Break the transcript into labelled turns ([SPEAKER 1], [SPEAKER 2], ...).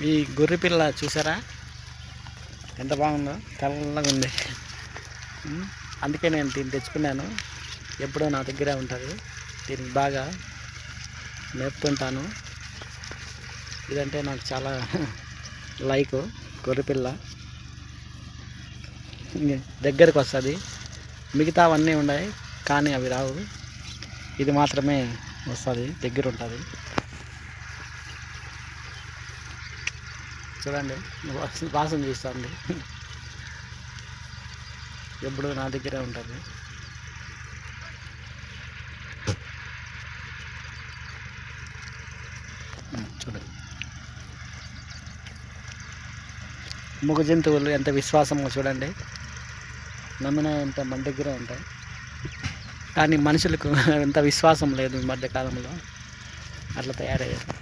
[SPEAKER 1] ఈ గొర్రె పిల్ల చూసారా ఎంత బాగుందో, తెల్లగా ఉంది. అందుకే నేను దీన్ని తెచ్చుకున్నాను. ఎప్పుడూ నా దగ్గరే ఉంటుంది. దీనికి బాగా మేపుతుంటాను. ఇదంటే నాకు చాలా లైక్. గొర్రెపిల్ల దగ్గరికి వస్తుంది. మిగతావన్నీ ఉన్నాయి కానీ అవి రావు. ఇది మాత్రమే వస్తుంది, దగ్గర ఉంటుంది. చూడండి, వాసన చూస్తుంది. ఎప్పుడు నా దగ్గరే ఉంటుంది. చూడండి, మూగ జంతువులు ఎంత విశ్వాసమో చూడండి. నమ్మినా ఎంత మన దగ్గరే ఉంటాయి. కానీ మనుషులకు ఎంత విశ్వాసం లేదు ఈ మధ్యకాలంలో. అట్లా తయారయ్యారు.